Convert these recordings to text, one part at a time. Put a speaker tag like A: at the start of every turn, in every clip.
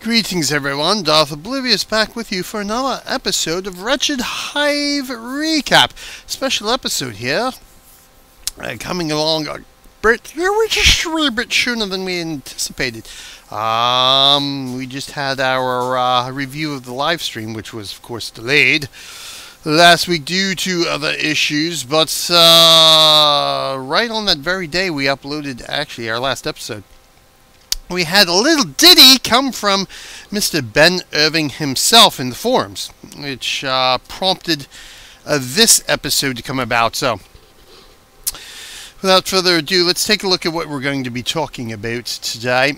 A: Greetings everyone, Darth Oblivious back with you for another episode of Wretched Hive Recap. Special episode here, coming along a bit sooner than we anticipated. We just had our review of the live stream, which was of course delayed last week due to other issues, but right on that very day we uploaded actually our last episode. We had a little ditty come from Mr. Ben Irving himself in the forums, which prompted this episode to come about. So, without further ado, let's take a look at what we're going to be talking about today.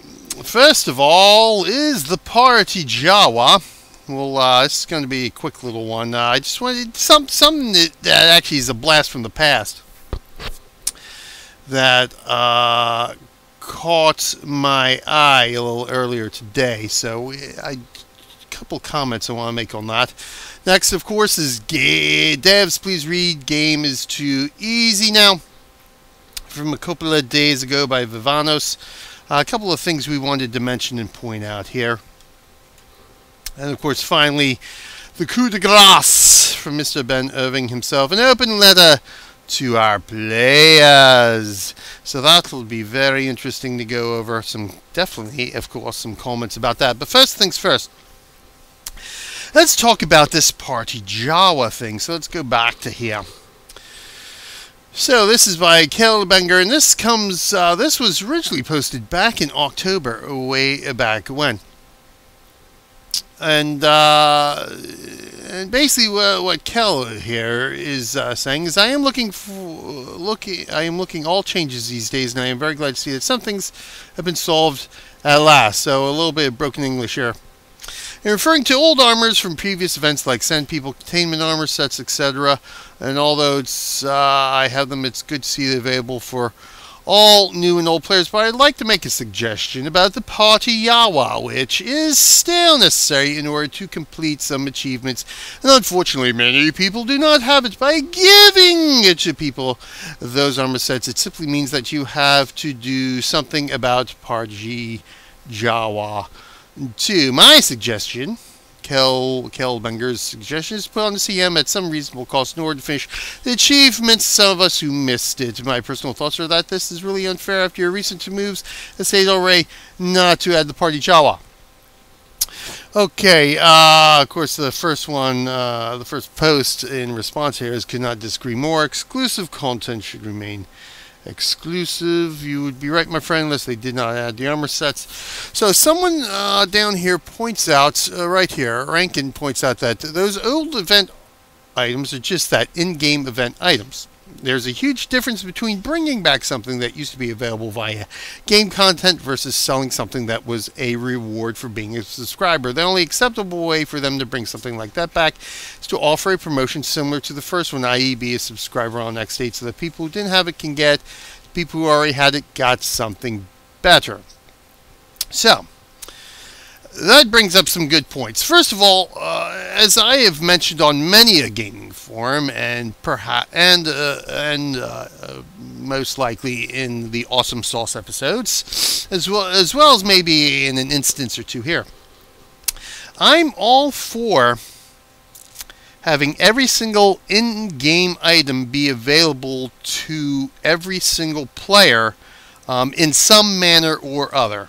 A: First of all is the Party Jawa. Well, this is going to be a quick little one. I just wanted something that actually is a blast from the past that caught my eye a little earlier today, so a couple comments I want to make on that. Next, of course, is devs, please read Game is Too Easy Now, from a couple of days ago by Vivanos. A couple of things we wanted to mention and point out here. And of course, finally, the coup de grace from Mr. Ben Irving himself, an open letter to our players. So that will be very interesting to go over. Definitely, of course, some comments about that. But first things first, let's talk about this Party Jawa thing. So let's go back to here. So this is by Kelbenger, and this comes. This was originally posted back in October, way back when. And basically, what Kel here is saying is, I am looking all changes these days, and I am very glad to see that some things have been solved at last. So a little bit of broken English here. And referring to old armors from previous events like Send People, Containment Armor sets, etc. And although it's I have them, it's good to see them available for all new and old players, but I'd like to make a suggestion about the Party Jawa, which is still necessary in order to complete some achievements, and unfortunately many people do not have it. By giving it to people those armor sets, it simply means that you have to do something about Party Jawa too. My suggestion, Kelbenger's suggestion, is put on the CM at some reasonable cost in order to finish the achievements. Some of us who missed it. My personal thoughts are that this is really unfair after your recent two moves that say already not to add the Party Jawa. Okay, of course the first one, the first post in response here is could not disagree more. Exclusive content should remain exclusive. You would be right, my friend, unless they did not add the armor sets. So someone down here points out, right here, Rankin points out that those old event items are just that, in-game event items. There's a huge difference between bringing back something that used to be available via game content versus selling something that was a reward for being a subscriber. The only acceptable way for them to bring something like that back is to offer a promotion similar to the first one, i.e. be a subscriber on next date, so that people who didn't have it can get, people who already had it got something better. So that brings up some good points. First of all, as I have mentioned on many a gaming forum, and most likely in the Awesome Sauce episodes, as well as maybe in an instance or two here, I'm all for having every single in-game item be available to every single player in some manner or other.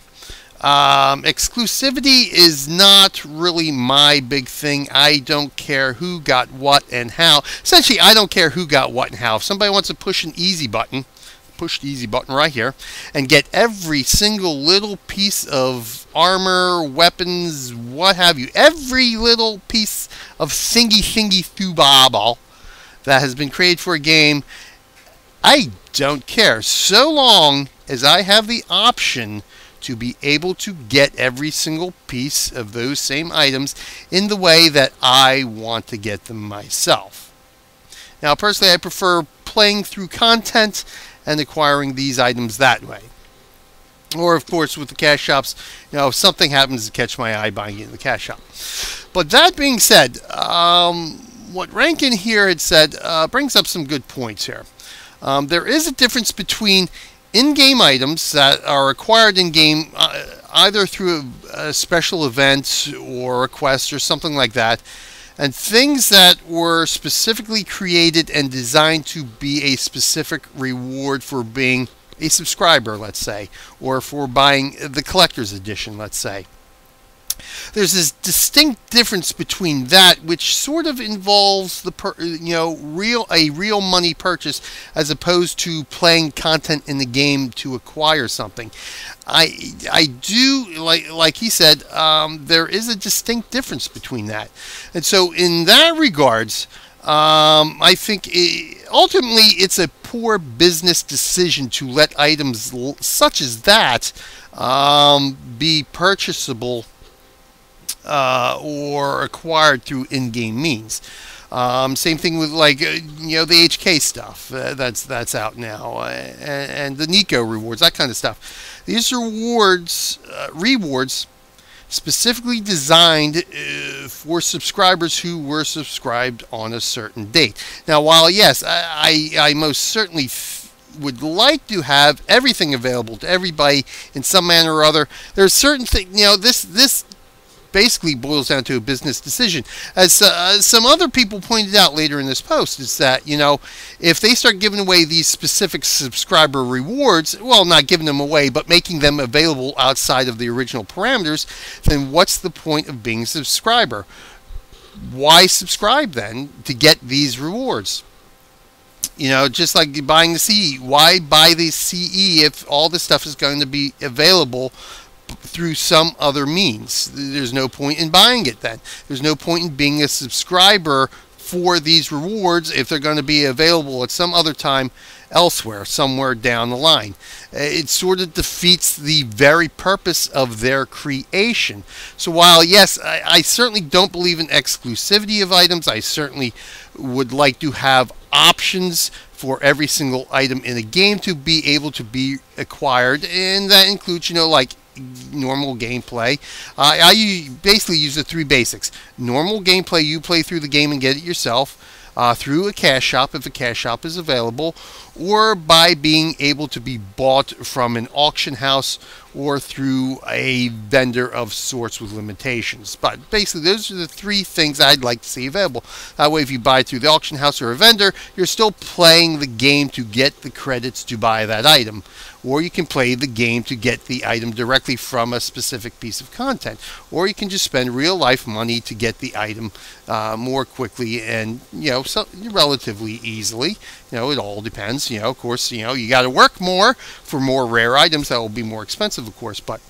A: Exclusivity is not really my big thing. I don't care who got what and how. Essentially, I don't care who got what and how. If somebody wants to push an easy button, push the easy button right here, and get every single little piece of armor, weapons, what have you, every little piece of thingy thubabble that has been created for a game, I don't care. So long as I have the option to be able to get every single piece of those same items in the way that I want to get them myself. Now, personally, I prefer playing through content and acquiring these items that way. Or, of course, with the cash shops, you know, if something happens to catch my eye, buying it in the cash shop. But that being said, what Rankin here had said brings up some good points here. There is a difference between in-game items that are acquired in-game either through a special event or a quest or something like that, and things that were specifically created and designed to be a specific reward for being a subscriber, let's say, or for buying the collector's edition, let's say. There's this distinct difference between that, which sort of involves the real money purchase, as opposed to playing content in the game to acquire something. I do like he said, there is a distinct difference between that, and so in that regards, I think ultimately it's a poor business decision to let items such as that be purchasable or acquired through in-game means. Same thing with the HK stuff that's out now, and the Nico rewards, that kind of stuff. These rewards specifically designed for subscribers who were subscribed on a certain date. Now, while yes, I most certainly would like to have everything available to everybody in some manner or other, there's certain things, this basically boils down to a business decision. As some other people pointed out later in this post, is that, if they start giving away these specific subscriber rewards, well, not giving them away, but making them available outside of the original parameters, then what's the point of being a subscriber? Why subscribe then to get these rewards? Just like buying the CE. Why buy the CE if all this stuff is going to be available through some other means? There's no point in buying it then. There's no point in being a subscriber for these rewards if they're going to be available at some other time elsewhere, somewhere down the line. It sort of defeats the very purpose of their creation. So while, yes, I certainly don't believe in exclusivity of items, I certainly would like to have options for every single item in a game to be able to be acquired, and that includes, like normal gameplay. I basically use the three basics. Normal gameplay, you play through the game and get it yourself, through a cash shop if a cash shop is available, or by being able to be bought from an auction house or through a vendor of sorts with limitations. But basically, those are the three things I'd like to see available. That way, if you buy through the auction house or a vendor, you're still playing the game to get the credits to buy that item. Or you can play the game to get the item directly from a specific piece of content. Or you can just spend real life money to get the item more quickly and, relatively easily. It all depends. Of course, you got to work more for more rare items. That will be more expensive, of course, but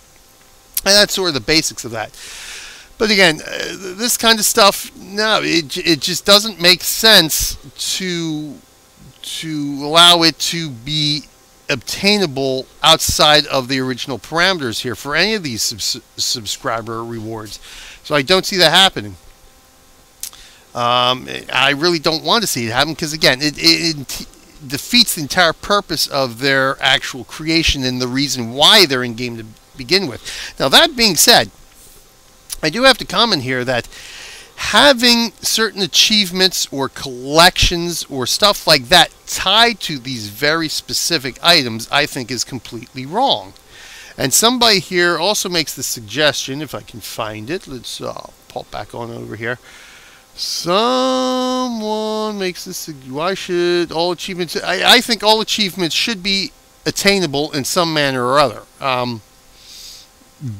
A: that's sort of the basics of that. But again, this kind of stuff, no, it just doesn't make sense to allow it to be obtainable outside of the original parameters here for any of these subscriber rewards. So I don't see that happening. I really don't want to see it happen, because again, it defeats the entire purpose of their actual creation and the reason why they're in game to begin with. Now, that being said, I do have to comment here that having certain achievements or collections or stuff like that tied to these very specific items, I think is completely wrong. And somebody here also makes the suggestion, if I can find it, let's pop back on over here. Someone makes this, why should all achievements, I think all achievements should be attainable in some manner or other,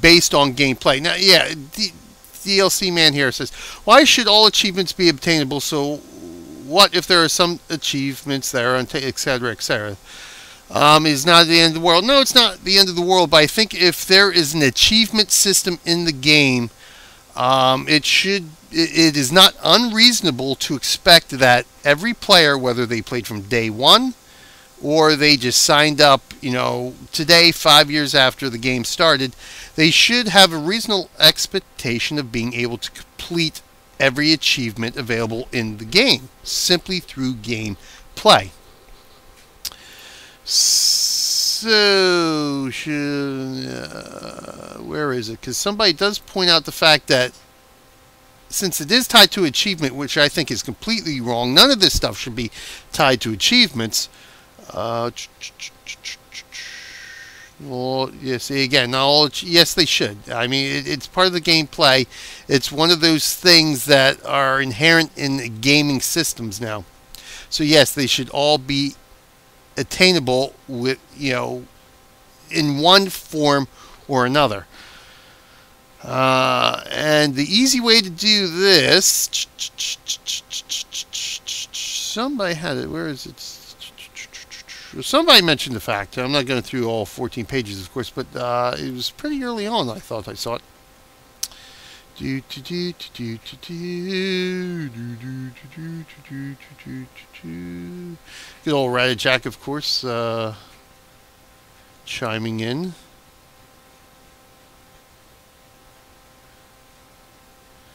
A: based on gameplay. Now, yeah, DLC man here says, why should all achievements be obtainable? So what if there are some achievements that are etc., etc.? Is not the end of the world. No, it's not the end of the world, but I think if there is an achievement system in the game, it is not unreasonable to expect that every player, whether they played from day one or they just signed up, today, 5 years after the game started, they should have a reasonable expectation of being able to complete every achievement available in the game, simply through game play. So, where is it? Because somebody does point out the fact that since it is tied to achievement, which I think is completely wrong, none of this stuff should be tied to achievements. Well, you see again. Now, yes, they should. I mean, it's part of the gameplay. It's one of those things that are inherent in gaming systems now. So yes, they should all be attainable with in one form or another. And the easy way to do this, somebody had it. Where is it? Somebody mentioned the fact. I'm not going through all 14 pages, of course, but it was pretty early on. I thought I saw it. Good old Ratted Jack, of course, chiming in.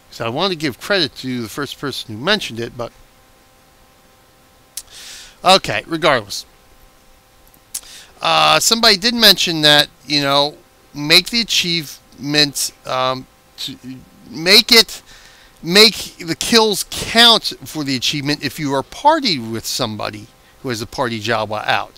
A: So I want to give credit to the first person who mentioned it, but okay, regardless. Somebody did mention that, make the achievement, to make the kills count for the achievement if you are partied with somebody who has a Party Jawa out.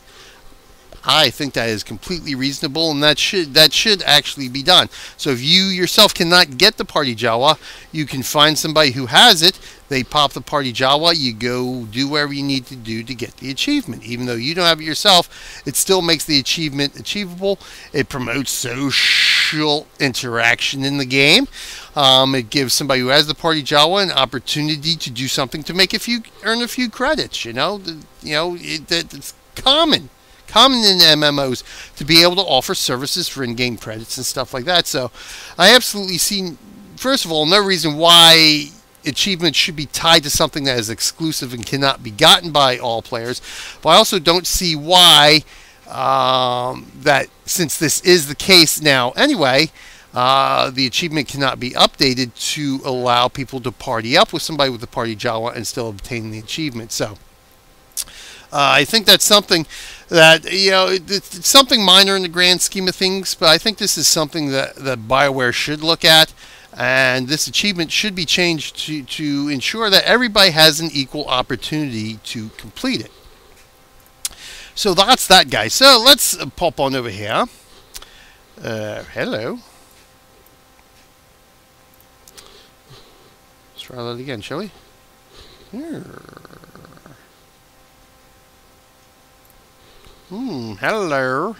A: I think that is completely reasonable, and that should actually be done. So if you yourself cannot get the Party Jawa, you can find somebody who has it. They pop the Party Jawa. You go do whatever you need to do to get the achievement. Even though you don't have it yourself, it still makes the achievement achievable. It promotes social interaction in the game. It gives somebody who has the Party Jawa an opportunity to do something to earn a few credits. It's common in MMOs to be able to offer services for in-game credits and stuff like that. So I absolutely see, first of all, no reason why achievements should be tied to something that is exclusive and cannot be gotten by all players. But I also don't see why that, since this is the case now anyway, the achievement cannot be updated to allow people to party up with somebody with the Party Jawa and still obtain the achievement. So I think that's something that, it's something minor in the grand scheme of things, but I think this is something that BioWare should look at, and this achievement should be changed to ensure that everybody has an equal opportunity to complete it. So that's that, guy. So let's pop on over here. Hello. Let's try that again, shall we? Here. Hello.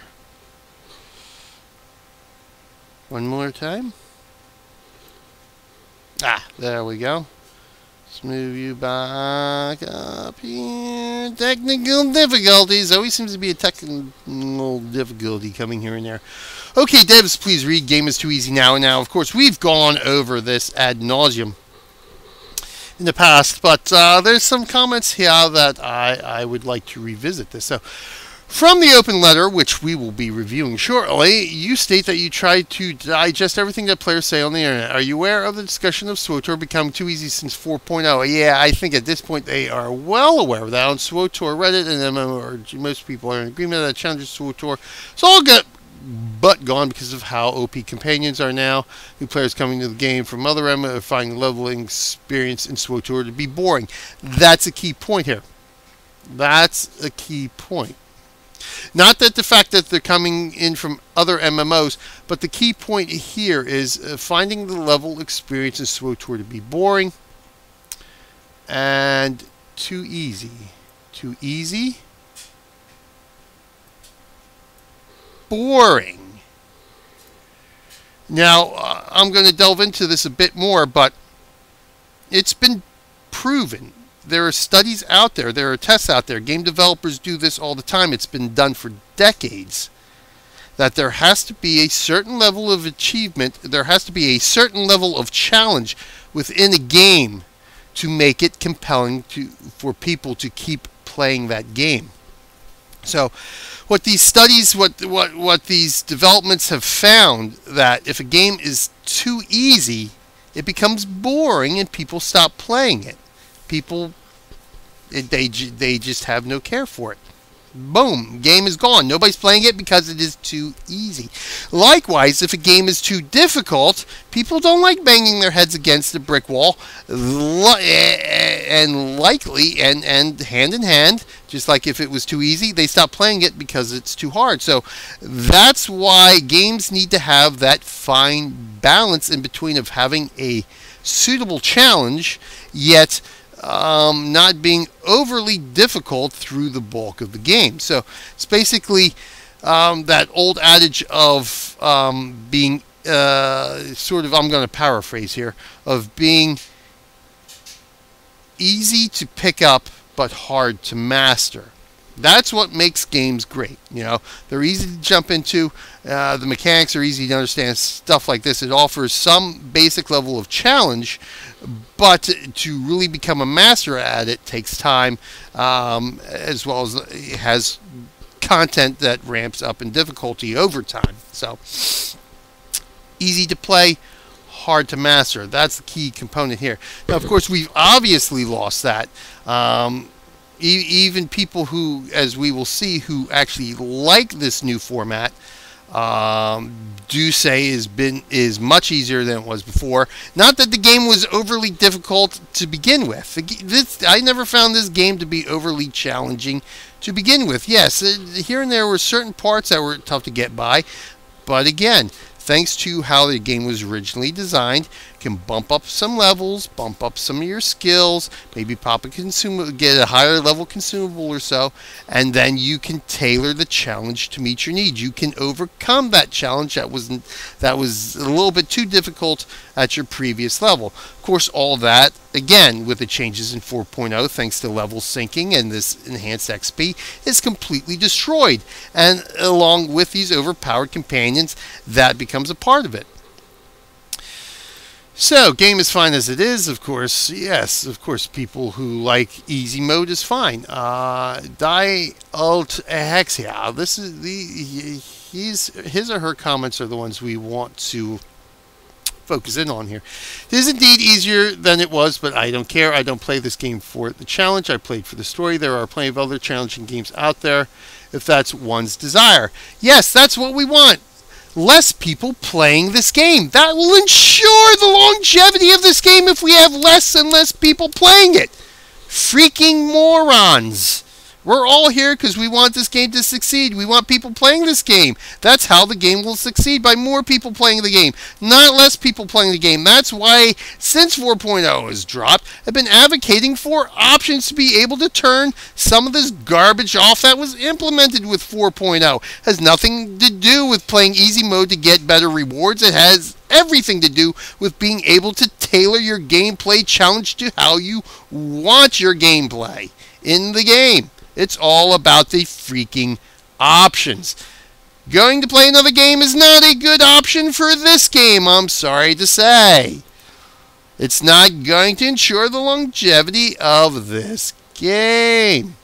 A: One more time. There we go. Let's move you back up here. Technical difficulties. Always seems to be a technical difficulty coming here and there. Okay, devs, please read. Game is too easy now. And now, of course, we've gone over this ad nauseum in the past, but there's some comments here that I would like to revisit this. So, from the open letter, which we will be reviewing shortly, you state that you tried to digest everything that players say on the internet. Are you aware of the discussion of SWTOR becoming too easy since 4.0? Yeah, I think at this point they are well aware of that. On SWTOR, Reddit, and MMORG, most people are in agreement that challenges SWTOR. It's all good, but gone because of how OP companions are now. New players coming to the game from other MMOs are finding leveling experience in SWTOR to be boring. That's a key point here. That's a key point. Not that the fact that they're coming in from other MMOs, but the key point here is finding the level experience in SWTOR to be boring and too easy. Too easy? Boring. Now, I'm going to delve into this a bit more, but it's been proven. There are studies out there. There are tests out there. Game developers do this all the time. It's been done for decades. That there has to be a certain level of achievement. There has to be a certain level of challenge within a game to make it compelling for people to keep playing that game. So, what these studies, what these developments have found, that if a game is too easy, it becomes boring and people stop playing it. People, they just have no care for it. Boom, game is gone. Nobody's playing it because it is too easy. Likewise, if a game is too difficult, people don't like banging their heads against the brick wall, and likely, and hand in hand, just like if it was too easy, they stop playing it because it's too hard. So that's why games need to have that fine balance in between of having a suitable challenge, yet not being overly difficult through the bulk of the game. So it's basically that old adage of being sort of, I'm going to paraphrase here, of being easy to pick up but hard to master. That's what makes games great. You know, they're easy to jump into. The mechanics are easy to understand. Stuff like this. It offers some basic level of challenge, but to really become a master at it takes time, as well as it has content that ramps up in difficulty over time. So, easy to play, hard to master. That's the key component here. Now, of course, we've obviously lost that. Even people who, as we will see, who actually like this new format, do say is much easier than it was before. Not that the game was overly difficult to begin with. I never found this game to be overly challenging to begin with. Yes, here and there were certain parts that were tough to get by, but again, thanks to how the game was originally designed, you can bump up some levels, bump up some of your skills, maybe pop a consumable, get a higher level consumable or so, and then you can tailor the challenge to meet your needs. You can overcome that challenge that was a little bit too difficult at your previous level. Of course, all that, again, with the changes in 4.0, thanks to level syncing and this enhanced XP, is completely destroyed. And along with these overpowered companions, that becomes a part of it. So, game is fine as it is, of course. Yes, of course, people who like easy mode is fine. Dialthexia. This is his or her comments are the ones we want to focus in on here. It is indeed easier than it was, but I don't care. I don't play this game for the challenge. I played for the story. There are plenty of other challenging games out there, if that's one's desire. Yes, that's what we want. Less people playing this game. That will ensure the longevity of this game if we have less and less people playing it. Freaking morons. We're all here because we want this game to succeed. We want people playing this game. That's how the game will succeed, by more people playing the game, not less people playing the game. That's why, since 4.0 has dropped, I've been advocating for options to be able to turn some of this garbage off that was implemented with 4.0. Has nothing to do with playing easy mode to get better rewards. It has everything to do with being able to tailor your gameplay challenge to how you want your gameplay in the game. It's all about the freaking options. Going to play another game is not a good option for this game, I'm sorry to say. It's not going to ensure the longevity of this game.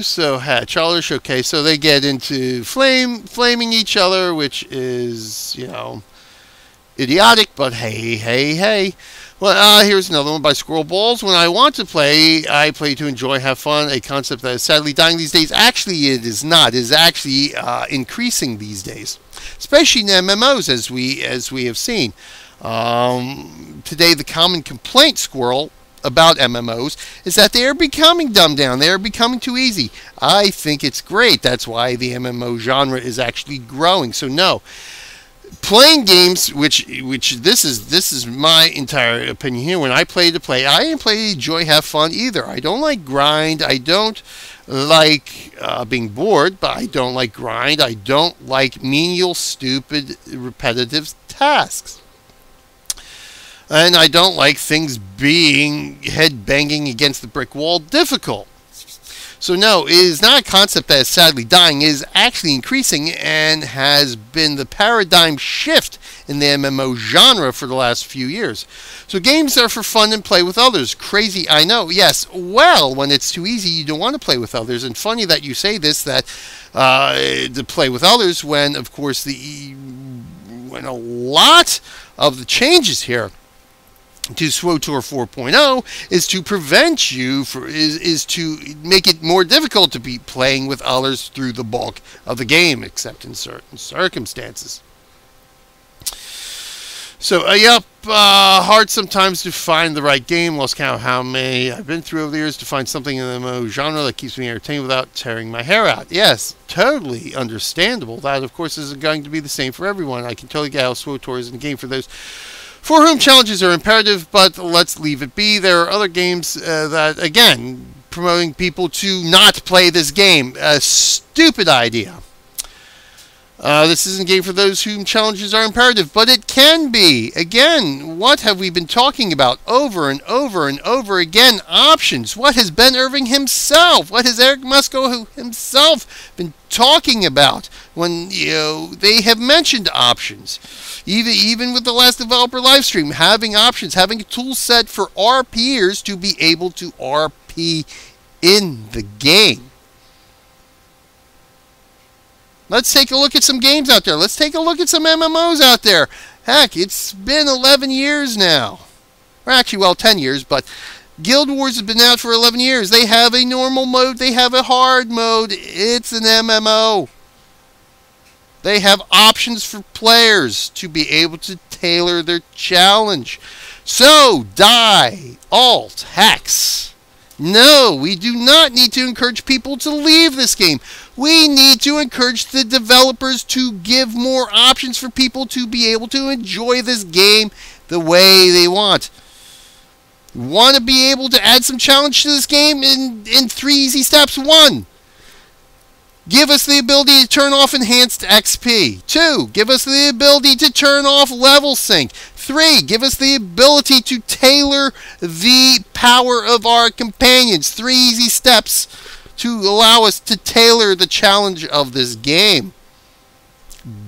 A: So, childish, okay, so they get into flaming each other, which is, you know, idiotic, but hey. Well, here's another one by Squirrel Balls. When I want to play, I play to enjoy, have fun, a concept that is sadly dying these days. Actually, it is not. It is actually increasing these days, especially in MMOs, as we have seen. Today, the common complaint, Squirrel, about MMOs is that they are becoming dumbed down. They are becoming too easy. I think it's great. That's why the MMO genre is actually growing. So no. Playing games, which this is my entire opinion here. When I play to play, I didn't play to enjoy, have fun either. I don't like grind. I don't like being bored, but I don't like grind. I don't like menial, stupid, repetitive tasks. And I don't like things being head banging against the brick wall difficult. So no, it is not a concept that is sadly dying. It is actually increasing and has been the paradigm shift in the MMO genre for the last few years. So games are for fun and play with others. Crazy, I know. Yes, well, when it's too easy, you don't want to play with others. And funny that you say this, that to play with others when, of course, when a lot of the changes here to SWOTOR 4.0 is to prevent you is to make it more difficult to be playing with others through the bulk of the game, except in certain circumstances. So, yep, hard sometimes to find the right game. Lost count how many I've been through over the years to find something in the MMO genre that keeps me entertained without tearing my hair out. Yes, totally understandable. That, of course, isn't going to be the same for everyone. I can totally get how SWOTOR is in the game for those for whom challenges are imperative, but let's leave it be. There are other games that, again, promoting people to not play this game. A stupid idea. This isn't a game for those whom challenges are imperative, but it can be. Again, what have we been talking about over and over and over again? Options. What has Ben Irving himself, what has Eric Musco himself been talking about when they have mentioned options? Even with the last developer livestream, having options, having a tool set for RPers to be able to RP in the game. Let's take a look at some games out there. Let's take a look at some MMOs out there. Heck, it's been 11 years now. Or actually, well, 10 years, but Guild Wars has been out for 11 years. They have a normal mode. They have a hard mode. It's an MMO. They have options for players to be able to tailor their challenge. So, die, alt, hex. No, we do not need to encourage people to leave this game. We need to encourage the developers to give more options for people to be able to enjoy this game the way they want. Want to be able to add some challenge to this game in 3 easy steps. 1, give us the ability to turn off enhanced XP. 2, give us the ability to turn off level sync. 3, give us the ability to tailor the power of our companions. 3 easy steps to allow us to tailor the challenge of this game.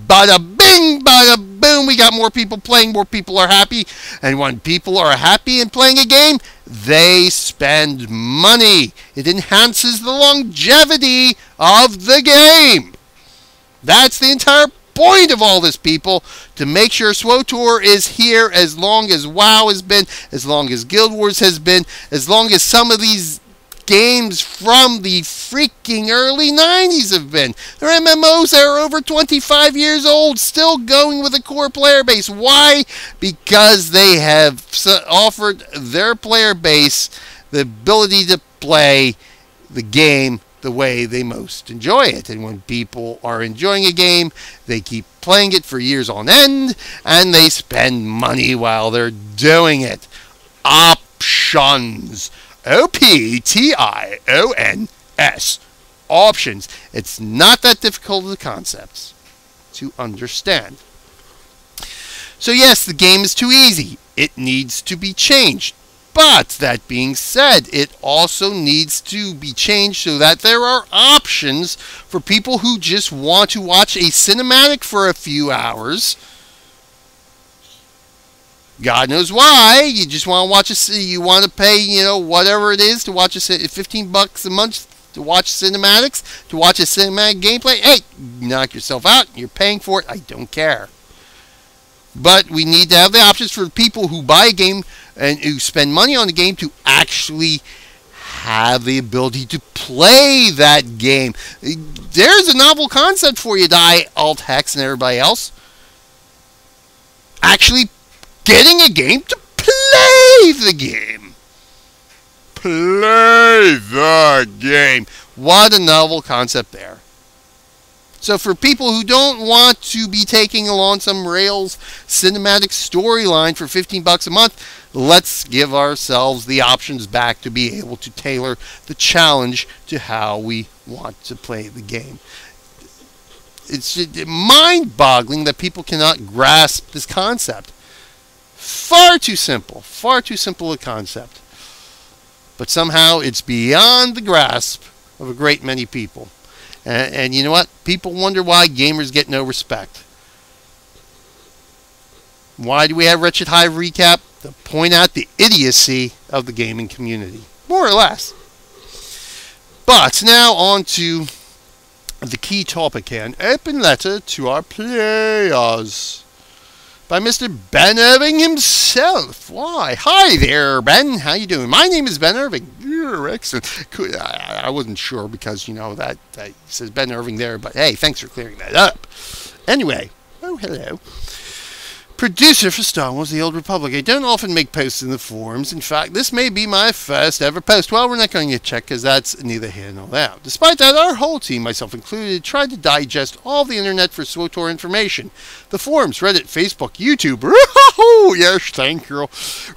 A: Bada bing, bada boom, we got more people playing, more people are happy. And when people are happy and playing a game, they spend money. It enhances the longevity of the game. That's the entire point of all this, people, to make sure SWOTOR is here as long as WoW has been, as long as Guild Wars has been, as long as some of these games from the freaking early 90s have been. There are MMOs that are over 25 years old, still going with a core player base. Why? Because they have offered their player base the ability to play the game the way they most enjoy it. And when people are enjoying a game, they keep playing it for years on end, and they spend money while they're doing it. Options. OPTIONS. Options. It's not that difficult of the concepts to understand. So yes, the game is too easy. It needs to be changed. But that being said, it also needs to be changed so that there are options for people who just want to watch a cinematic for a few hours. God knows why. You just want to watch you want to pay, whatever it is to watch $15 a month to watch cinematics, to watch a cinematic gameplay. Hey, knock yourself out. You're paying for it. I don't care. But we need to have the options for people who buy a game and who spend money on the game to actually have the ability to play that game. There's a novel concept for you, Die, Alt, Hex, and everybody else. Actually getting a game to play the game. Play the game. What a novel concept there. So for people who don't want to be taking along some Rails cinematic storyline for $15 a month, let's give ourselves the options back to be able to tailor the challenge to how we want to play the game. It's mind-boggling that people cannot grasp this concept. Far too simple a concept. But somehow it's beyond the grasp of a great many people. And you know what? People wonder why gamers get no respect. Why do we have Wretched Hive recap? To point out the idiocy of the gaming community. More or less. But now on to the key topic here. An open letter to our players. by Mr. Ben Irving himself. Why? Hi there, Ben. How you doing? My name is Ben Irving. You're excellent. I wasn't sure because, that says Ben Irving there, but hey, thanks for clearing that up. Anyway, oh, hello. Producer for Star Wars The Old Republic. I don't often make posts in the forums. In fact, this may be my first ever post. Well, we're not going to check because that's neither here nor there. Despite that, our whole team, myself included, tried to digest all the internet for SWTOR information. The forums, Reddit, Facebook, YouTube. Yes, thank you.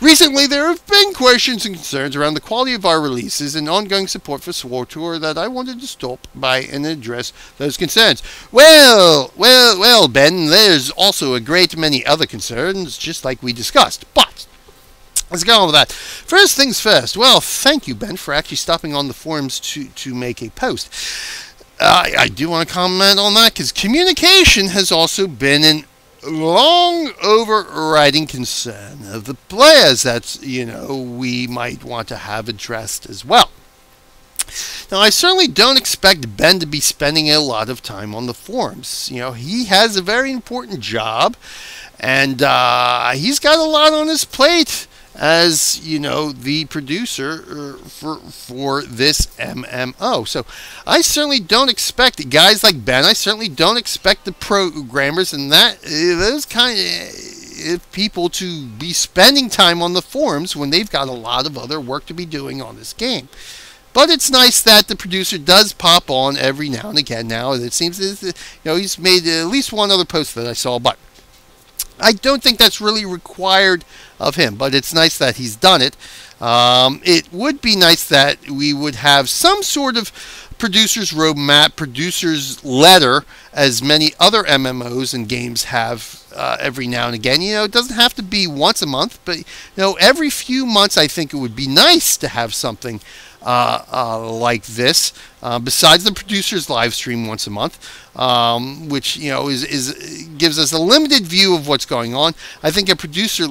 A: Recently, there have been questions and concerns around the quality of our releases and ongoing support for SWTOR that I wanted to stop by and address those concerns. Well, Ben, there's also a great many other concerns, just like we discussed. But let's go on with that. First things first. Well, thank you, Ben, for actually stopping on the forums to make a post. I do want to comment on that because communication has also been an long overriding concern of the players that we might want to have addressed as well. Now, I certainly don't expect Ben to be spending a lot of time on the forums. He has a very important job, and he's got a lot on his plate as, the producer for this MMO. So I certainly don't expect guys like Ben. I certainly don't expect the programmers and those kind of people to be spending time on the forums when they've got a lot of other work to be doing on this game. But it's nice that the producer does pop on every now and again. Now it seems he's made at least one other post that I saw, but I don't think that's really required of him. But it's nice that he's done it. It would be nice that we would have some sort of producer's roadmap, producer's letter, as many other MMOs and games have every now and again. It doesn't have to be once a month, but every few months I think it would be nice to have something like this, besides the producer's live stream once a month, which gives us a limited view of what's going on. I think a producer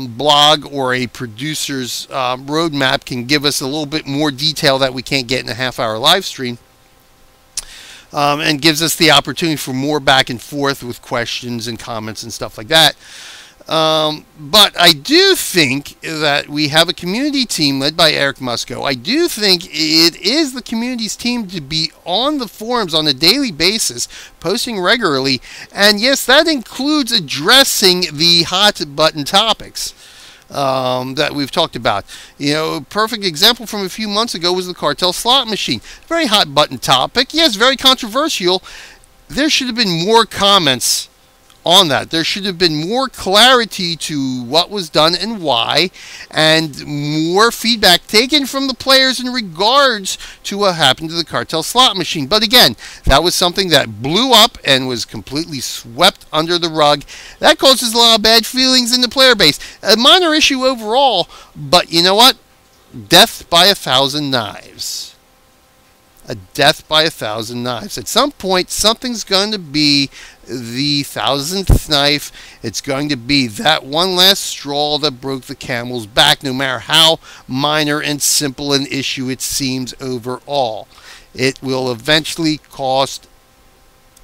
A: blog or a producer's roadmap can give us a little bit more detail that we can't get in a half-hour live stream, and gives us the opportunity for more back and forth with questions and comments and stuff like that. But I do think that we have a community team led by Eric Musco. I do think it is the community's team to be on the forums on a daily basis, posting regularly. And yes, that includes addressing the hot button topics that we've talked about. A perfect example from a few months ago was the cartel slot machine. Very hot button topic. Yes, very controversial. There should have been more comments on that. There should have been more clarity to what was done and why, and more feedback taken from the players in regards to what happened to the cartel slot machine. But again, that was something that blew up and was completely swept under the rug. That causes a lot of bad feelings in the player base. A minor issue overall, but you know what? Death by 1,000 knives. A death by 1,000 knives. At some point, something's going to be the 1,000th knife. It's going to be that one last straw that broke the camel's back, no matter how minor and simple an issue it seems overall. It will eventually cost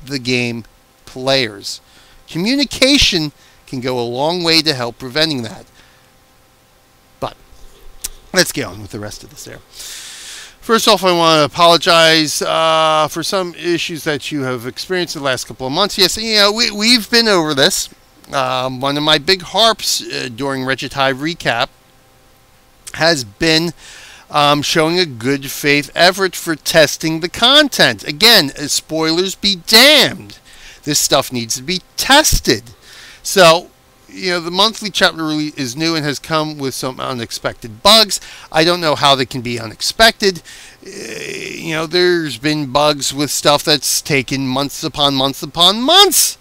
A: the game players. Communication can go a long way to help preventing that. But let's get on with the rest of this there. First off, I want to apologize for some issues that you have experienced in the last couple of months. Yes, we've been over this. One of my big harps during Wretched Hive recap has been showing a good faith effort for testing the content. Again, spoilers be damned. This stuff needs to be tested. So, the monthly chapter release is new and has come with some unexpected bugs. I don't know how they can be unexpected. There's been bugs with stuff that's taken months upon months upon months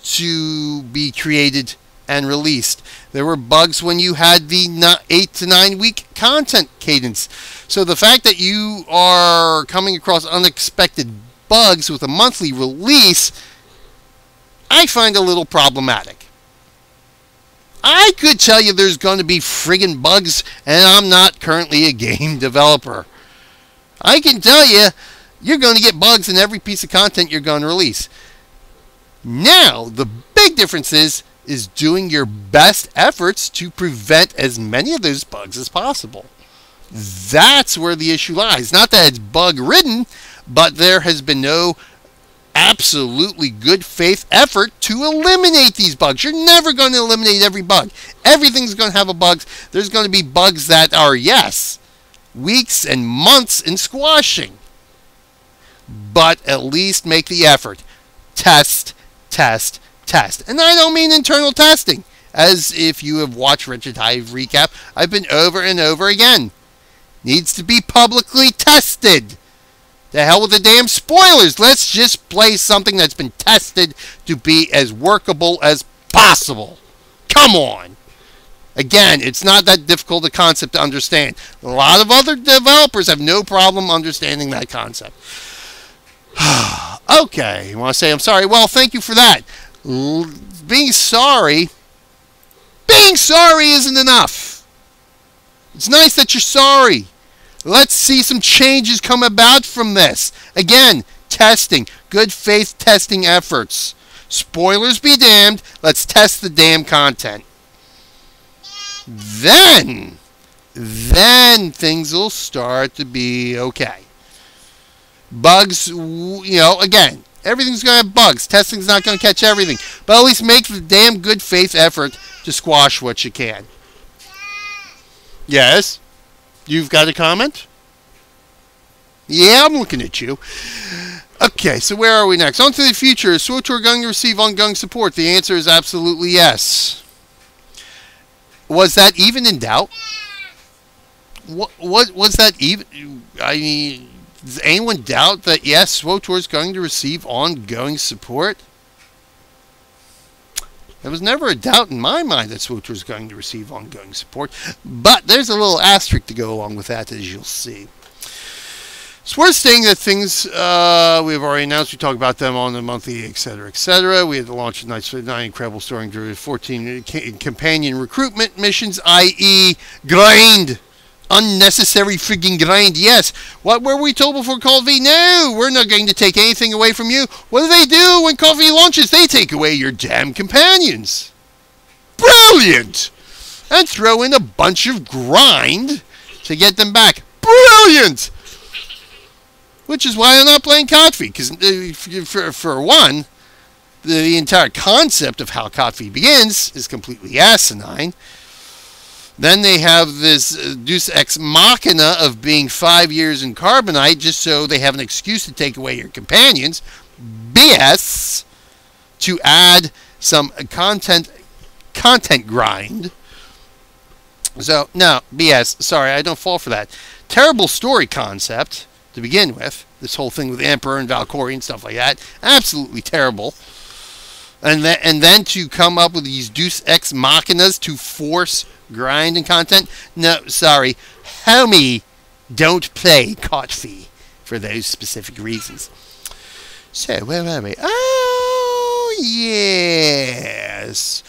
A: to be created and released. There were bugs when you had the 8 to 9 week content cadence. So the fact that you are coming across unexpected bugs with a monthly release, I find a little problematic. I could tell you there's going to be friggin' bugs, and I'm not currently a game developer. I can tell you, you're going to get bugs in every piece of content you're going to release. Now, the big difference is doing your best efforts to prevent as many of those bugs as possible. That's where the issue lies. Not that it's bug-ridden, but there has been no absolutely good faith effort to eliminate these bugs. You're never going to eliminate every bug. Everything's going to have a bug. There's going to be bugs that are, yes, weeks and months in squashing. But at least make the effort. Test, test, test. And I don't mean internal testing. As if you have watched Wretched Hive recap, I've been over and over again. Needs to be publicly tested. The hell with the damn spoilers. Let's just play something that's been tested to be as workable as possible. Come on. Again, it's not that difficult a concept to understand. A lot of other developers have no problem understanding that concept. Okay, you want to say I'm sorry? Well, thank you for that. Being sorry isn't enough. It's nice that you're sorry. Let's see some changes come about from this. Again, testing. Good faith testing efforts. Spoilers be damned. Let's test the damn content. Then things will start to be okay. Bugs, again, everything's going to have bugs. Testing's not going to catch everything. But at least make the damn good faith effort to squash what you can. Yes? You've got a comment? Yeah, I'm looking at you. Okay, so where are we next? On to the future. Is SWTOR going to receive ongoing support? The answer is absolutely yes. Was that even in doubt? What was that even? I mean, does anyone doubt that, yes, SWTOR is going to receive ongoing support? There was never a doubt in my mind that SWTOR is going to receive ongoing support. But there's a little asterisk to go along with that, as you'll see. It's worth saying that things we've already announced. We talk about them on the monthly, etc., etc. We had the launch of Knights of 9 Incredible Story through 14 companion recruitment missions, i.e. grind. Unnecessary frigging grind. Yes. What were we told before Call of Duty? No, we're not going to take anything away from you. What do when Call of Duty launches? They take away your damn companions. Brilliant! And throw in a bunch of grind to get them back. Brilliant! Which is why I'm not playing COD because for one, the entire concept of how COD begins is completely asinine. Then they have this Deus Ex Machina of being 5 years in Carbonite just so they have an excuse to take away your companions. BS. To add some content grind. So, no, BS. Sorry, I don't fall for that. Terrible story concept to begin with. This whole thing with Emperor and Valkyrie and stuff like that. Absolutely terrible. And then to come up with these Deus Ex Machinas to force grind and content. No, sorry. Homie, don't play Kotfi for those specific reasons. So, where are we? Oh, yes.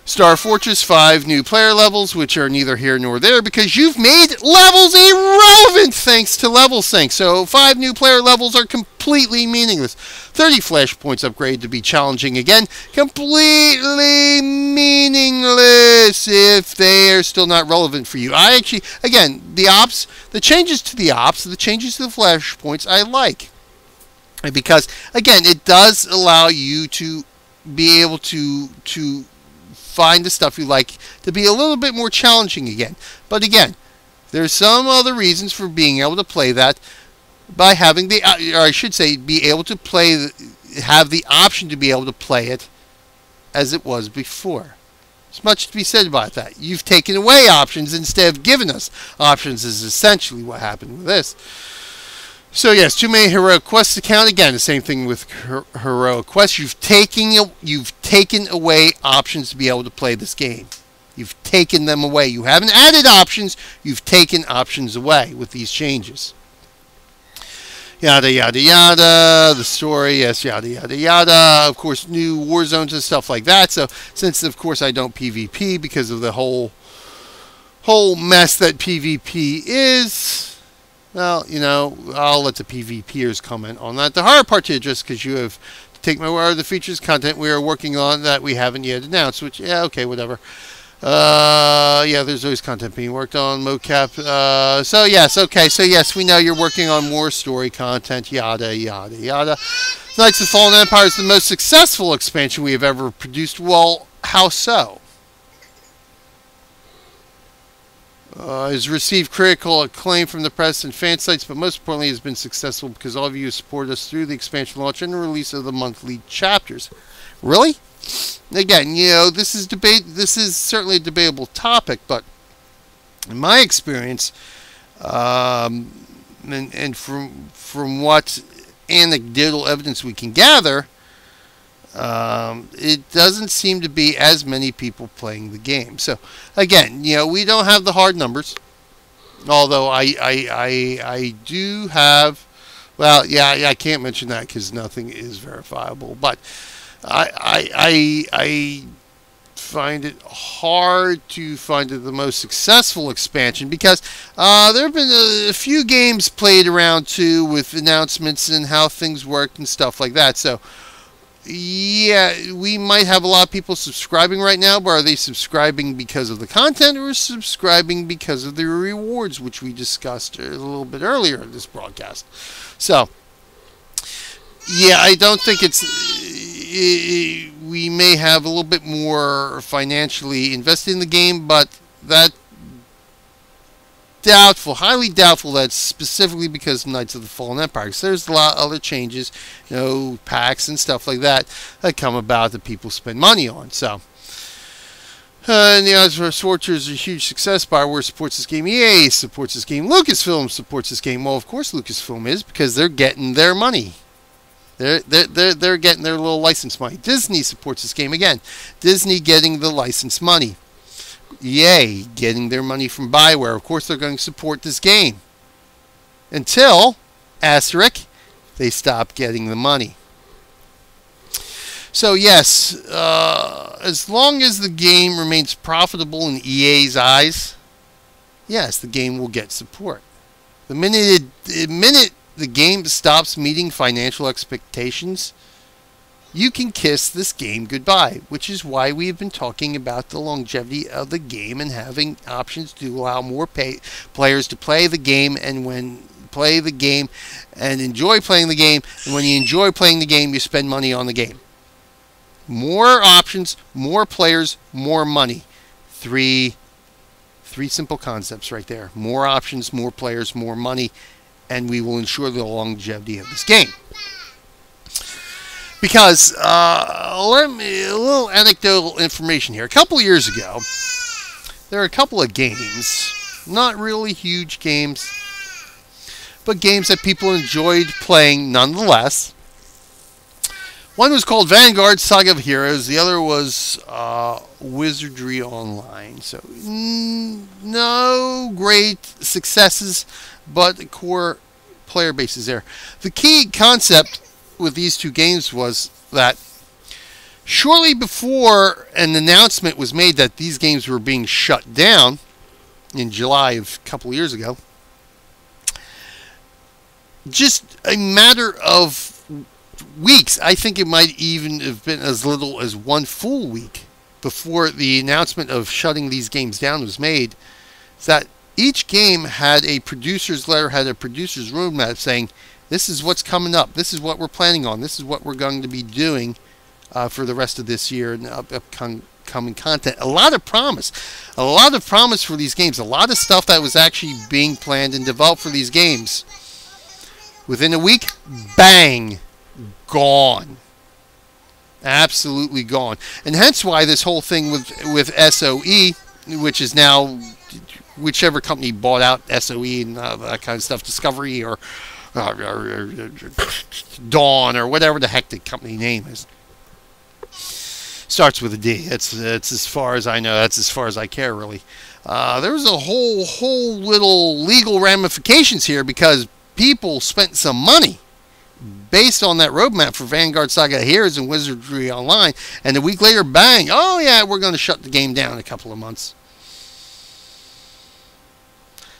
A: Star Fortress 5 new player levels, which are neither here nor there because you've made levels irrelevant thanks to level sync. So 5 new player levels are completely meaningless. 30 flashpoints upgrade to be challenging again. Completely meaningless if they are still not relevant for you. I actually, again, the changes to the flashpoints I like. Because, again, it does allow you to be able to find the stuff you like to be a little bit more challenging again. But again, there's some other reasons for being able to play that by having the, or I should say, be able to play, have the option to be able to play it as it was before. There's much to be said about that. You've taken away options instead of giving us options is essentially what happened with this. So yes, too many heroic quests to count. Again, the same thing with heroic quests. You've taken away options to be able to play this game. You've taken them away. You haven't added options. You've taken options away with these changes. Yada yada yada. The story, yes, yada yada yada. Of course, new war zones and stuff like that. So since of course I don't PvP because of the whole mess that PvP is. Well, you know, I'll let the PvPers comment on that. The hard part is just because you have take my word, the features content we are working on that we haven't yet announced, which, yeah, okay, whatever. Yeah, there's always content being worked on, mocap. So yes, okay, so yes, we know you're working on more story content, yada, yada, yada. Knights of the Fallen Empire is the most successful expansion we have ever produced. Well, how so? Has received critical acclaim from the press and fan sites, but most importantly has been successful because all of you support us through the expansion launch and the release of the monthly chapters. Really? Again, you know, this is certainly a debatable topic, but in my experience, and from what anecdotal evidence we can gather, it doesn't seem to be as many people playing the game. So again, you know, we don't have the hard numbers, although I do have, well, yeah, I can't mention that because nothing is verifiable, but I find it hard to find the most successful expansion because there have been a few games played around too with announcements and how things work and stuff like that. So yeah, we might have a lot of people subscribing right now, but are they subscribing because of the content or subscribing because of the rewards, which we discussed a little bit earlier in this broadcast? So yeah, I don't think we may have a little bit more financially invested in the game, but that doubtful, highly doubtful that's specifically because of Knights of the Fallen Empire. Because there's a lot of other changes, you know, packs and stuff like that come about that people spend money on. So, and the odds for Swordchers is a huge success. BioWare supports this game. EA supports this game. Lucasfilm supports this game. Well, of course Lucasfilm is, because they're getting their money. They're getting their little license money. Disney supports this game again. Disney getting the license money. EA getting their money from BioWare. Of course, they're going to support this game until asterisk they stop getting the money. So yes, as long as the game remains profitable in EA's eyes, yes, the game will get support. The minute the game stops meeting financial expectations, you can kiss this game goodbye, which is why we have been talking about the longevity of the game and having options to allow more players to play the game, and when play the game and enjoy playing the game, and when you enjoy playing the game, you spend money on the game. More options, more players, more money. Three simple concepts right there. More options, more players, more money, and we will ensure the longevity of this game. Because, a little anecdotal information here. A couple of years ago, there are a couple of games, not really huge games, but games that people enjoyed playing nonetheless. One was called Vanguard Saga of Heroes. The other was Wizardry Online. So, no great successes, but the core player base is there. The key concept with these two games was that shortly before an announcement was made that these games were being shut down in July of a couple of years ago, just a matter of weeks, I think it might even have been as little as one full week before the announcement of shutting these games down was made, that each game had a producer's letter, had a producer's roadmap saying, this is what's coming up, this is what we're planning on, this is what we're going to be doing for the rest of this year and upcoming content. A lot of promise for these games, a lot of stuff that was actually being planned and developed for these games. Within a week, bang, gone. Absolutely gone. And hence why this whole thing with SOE, which is now whichever company bought out SOE and that kind of stuff, Discovery or Dawn or whatever the heck the company name is. Starts with a D. It's as far as I know. That's as far as I care, really. There's a whole little legal ramifications here because people spent some money based on that roadmap for Vanguard Saga Heroes and Wizardry Online, and a week later, bang! Oh yeah, we're going to shut the game down in a couple of months.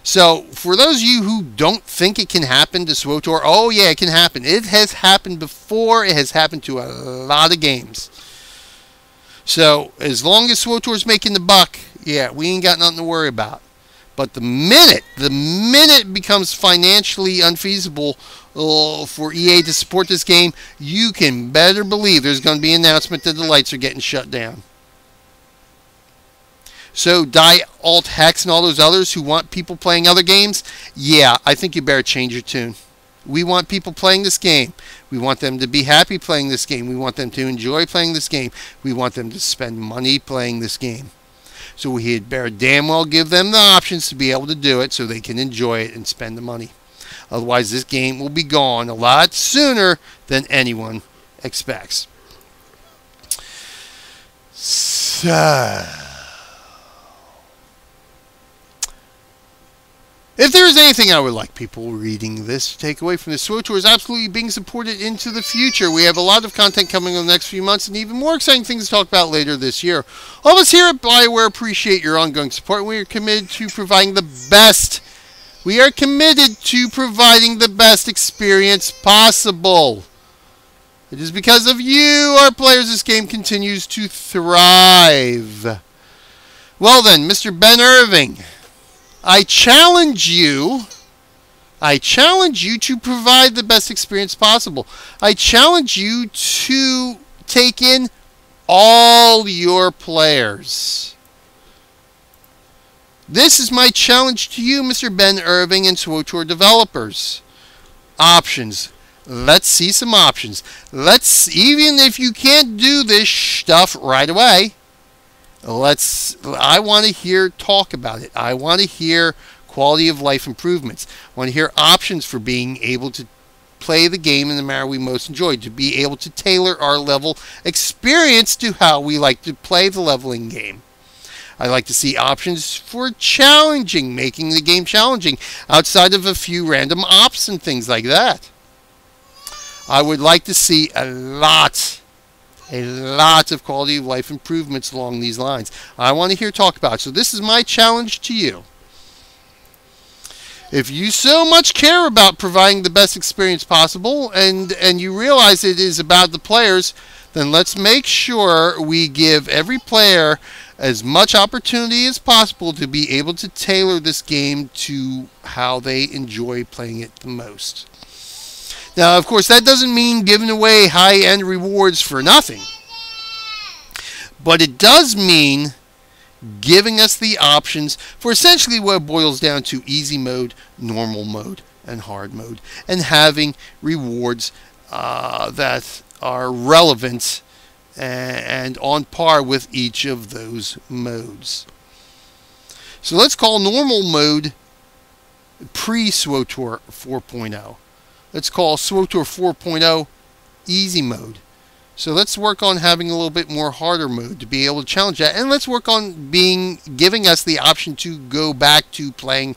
A: So, for those of you who don't think it can happen to SWTOR, oh yeah, it can happen. It has happened before. It has happened to a lot of games. So, as long as SWTOR's making the buck, yeah, we ain't got nothing to worry about. But the minute it becomes financially unfeasible for EA to support this game, you can better believe there's going to be an announcement that the lights are getting shut down. So, Alt Hex and all those others who want people playing other games, yeah, I think you better change your tune. We want people playing this game. We want them to be happy playing this game. We want them to enjoy playing this game. We want them to spend money playing this game. So we had better damn well give them the options to be able to do it so they can enjoy it and spend the money. Otherwise, this game will be gone a lot sooner than anyone expects. So, if there is anything I would like people reading this to take away from this, SWTOR is absolutely being supported into the future. We have a lot of content coming in the next few months and even more exciting things to talk about later this year. All of us here at BioWare appreciate your ongoing support. We are committed to providing the best. We are committed to providing the best experience possible. It is because of you, our players, this game continues to thrive. Well then, Mr. Ben Irving, I challenge you to provide the best experience possible. I challenge you to take in all your players. This is my challenge to you, Mr. Ben Irving and SWTOR developers. Options. Let's see some options. Even if you can't do this stuff right away, I want to hear talk about it. I want to hear quality of life improvements. I want to hear options for being able to play the game in the manner we most enjoy, to be able to tailor our level experience to how we like to play the leveling game. I'd like to see options for challenging, making the game challenging, outside of a few random ops and things like that. I would like to see a lot of quality of life improvements along these lines. I want to hear talk about it. So this is my challenge to you. If you so much care about providing the best experience possible and you realize it is about the players, then let's make sure we give every player as much opportunity as possible to be able to tailor this game to how they enjoy playing it the most. Now, of course, that doesn't mean giving away high-end rewards for nothing. But it does mean giving us the options for essentially what it boils down to: easy mode, normal mode, and hard mode. And having rewards that are relevant and on par with each of those modes. So let's call normal mode pre-SWTOR 4.0. Let's call SWTOR 4.0 easy mode. So let's work on having a little bit more harder mode to be able to challenge that. And let's work on giving us the option to go back to playing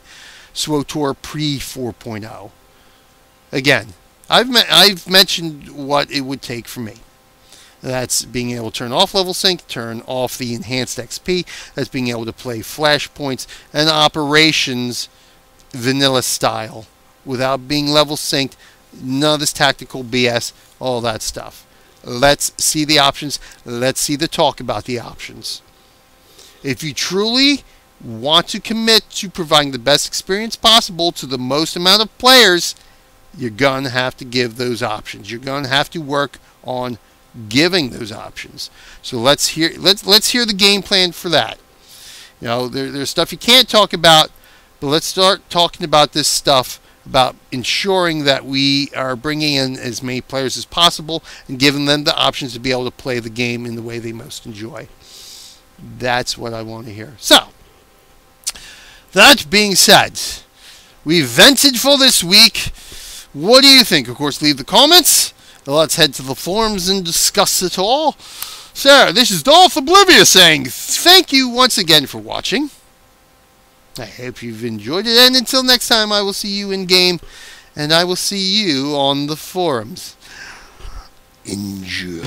A: SWTOR pre 4.0. Again, I've mentioned what it would take for me. That's being able to turn off level sync, turn off the enhanced XP. That's being able to play flashpoints and operations vanilla style without being level synced. None of this tactical BS, all that stuff. Let's see the options. Let's see the talk about the options. If you truly want to commit to providing the best experience possible to the most amount of players, you're going to have to give those options. You're going to have to work on giving those options. So let's hear the game plan for that. You know, there's stuff you can't talk about, but let's start talking about this stuff, about ensuring that we are bringing in as many players as possible and giving them the options to be able to play the game in the way they most enjoy. That's what I want to hear. So, that being said, we've vented for this week. What do you think? Of course, leave the comments. Let's head to the forums and discuss it all. So, this is Dolph Oblivious saying thank you once again for watching. I hope you've enjoyed it, and until next time, I will see you in game, and I will see you on the forums. Enjoy.